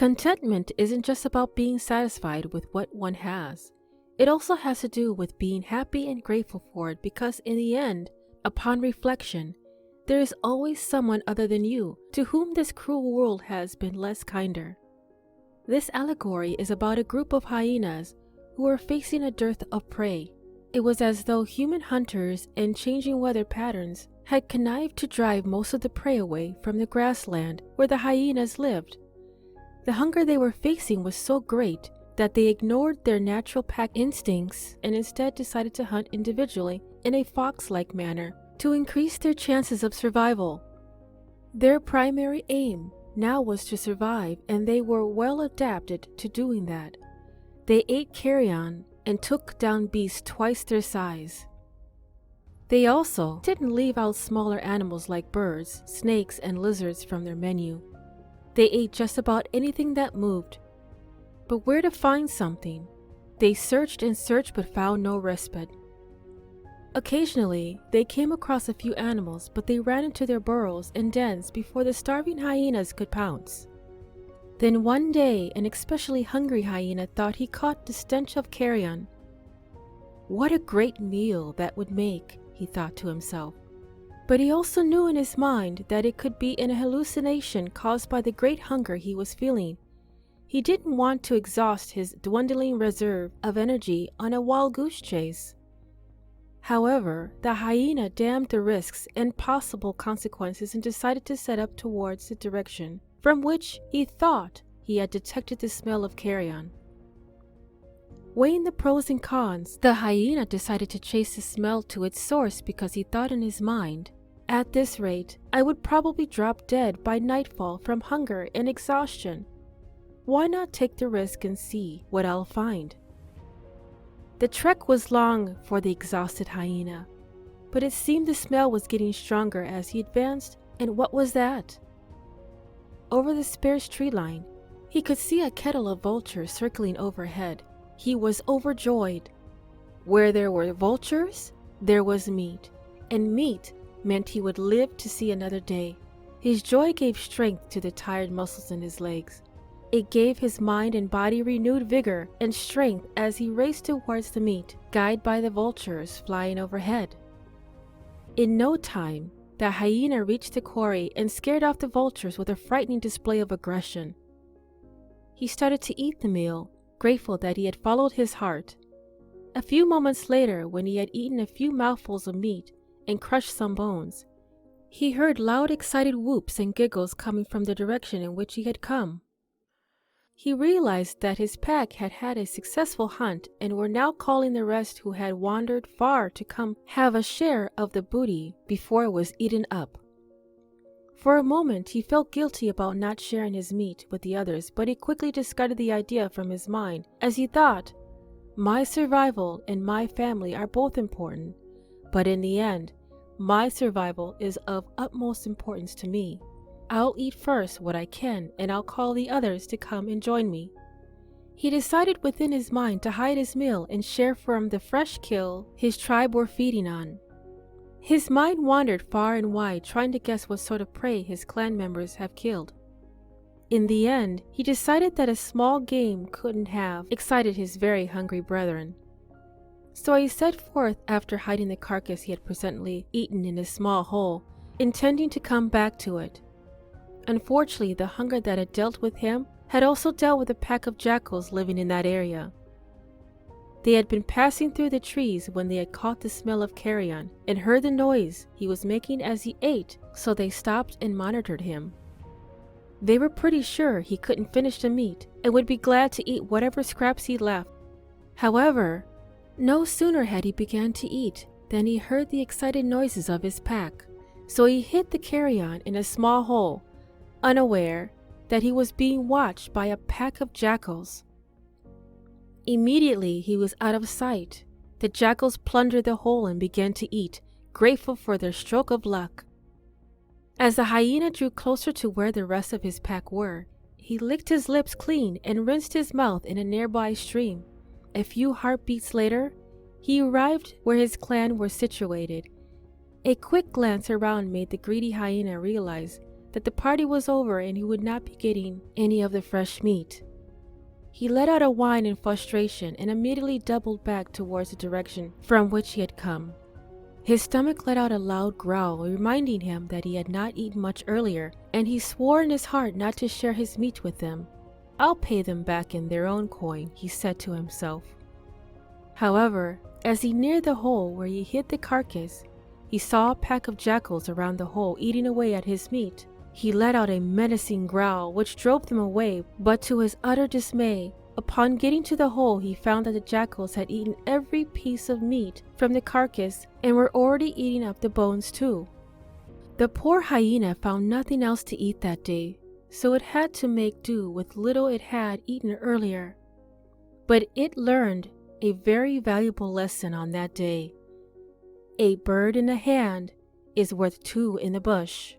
Contentment isn't just about being satisfied with what one has. It also has to do with being happy and grateful for it because in the end, upon reflection, there is always someone other than you to whom this cruel world has been less kinder. This allegory is about a group of hyenas who are facing a dearth of prey. It was as though human hunters and changing weather patterns had connived to drive most of the prey away from the grassland where the hyenas lived. The hunger they were facing was so great that they ignored their natural pack instincts and instead decided to hunt individually in a fox-like manner to increase their chances of survival. Their primary aim now was to survive, and they were well adapted to doing that. They ate carrion and took down beasts twice their size. They also didn't leave out smaller animals like birds, snakes, and lizards from their menu. They ate just about anything that moved. But where to find something? They searched and searched but found no respite. Occasionally, they came across a few animals, but they ran into their burrows and dens before the starving hyenas could pounce. Then one day, an especially hungry hyena thought he caught the stench of carrion. What a great meal that would make, he thought to himself. But he also knew in his mind that it could be an hallucination caused by the great hunger he was feeling. He didn't want to exhaust his dwindling reserve of energy on a wild goose chase. However, the hyena damned the risks and possible consequences and decided to set up towards the direction from which he thought he had detected the smell of carrion. Weighing the pros and cons, the hyena decided to chase the smell to its source because he thought in his mind, "At this rate, I would probably drop dead by nightfall from hunger and exhaustion. Why not take the risk and see what I'll find?" The trek was long for the exhausted hyena, but it seemed the smell was getting stronger as he advanced, and what was that? Over the sparse tree line, he could see a kettle of vultures circling overhead. He was overjoyed. Where there were vultures, there was meat, and meat meant he would live to see another day. His joy gave strength to the tired muscles in his legs. It gave his mind and body renewed vigor and strength as he raced towards the meat, guided by the vultures flying overhead. In no time, the hyena reached the quarry and scared off the vultures with a frightening display of aggression. He started to eat the meal, grateful that he had followed his heart. A few moments later, when he had eaten a few mouthfuls of meat and crushed some bones, he heard loud, excited whoops and giggles coming from the direction in which he had come. He realized that his pack had had a successful hunt and were now calling the rest who had wandered far to come have a share of the booty before it was eaten up. For a moment, he felt guilty about not sharing his meat with the others, but he quickly discarded the idea from his mind as he thought, "My survival and my family are both important, but in the end, my survival is of utmost importance to me. I'll eat first what I can, and I'll call the others to come and join me." He decided within his mind to hide his meal and share from the fresh kill his tribe were feeding on. His mind wandered far and wide, trying to guess what sort of prey his clan members have killed. In the end, he decided that a small game couldn't have excited his very hungry brethren. So he set forth after hiding the carcass he had presently eaten in a small hole, intending to come back to it. Unfortunately, the hunger that had dealt with him had also dealt with a pack of jackals living in that area. They had been passing through the trees when they had caught the smell of carrion and heard the noise he was making as he ate, so they stopped and monitored him. They were pretty sure he couldn't finish the meat and would be glad to eat whatever scraps he left. However, no sooner had he begun to eat than he heard the excited noises of his pack, so he hid the carrion in a small hole, unaware that he was being watched by a pack of jackals. Immediately he was out of sight. The jackals plundered the hole and began to eat, grateful for their stroke of luck. As the hyena drew closer to where the rest of his pack were, he licked his lips clean and rinsed his mouth in a nearby stream. A few heartbeats later, he arrived where his clan were situated. A quick glance around made the greedy hyena realize that the party was over and he would not be getting any of the fresh meat. He let out a whine in frustration and immediately doubled back towards the direction from which he had come. His stomach let out a loud growl, reminding him that he had not eaten much earlier, and he swore in his heart not to share his meat with them. "I'll pay them back in their own coin," he said to himself. However, as he neared the hole where he hid the carcass, he saw a pack of jackals around the hole eating away at his meat. He let out a menacing growl which drove them away, but to his utter dismay, upon getting to the hole he found that the jackals had eaten every piece of meat from the carcass and were already eating up the bones too. The poor hyena found nothing else to eat that day, so it had to make do with little it had eaten earlier. But it learned a very valuable lesson on that day. A bird in the hand is worth two in the bush.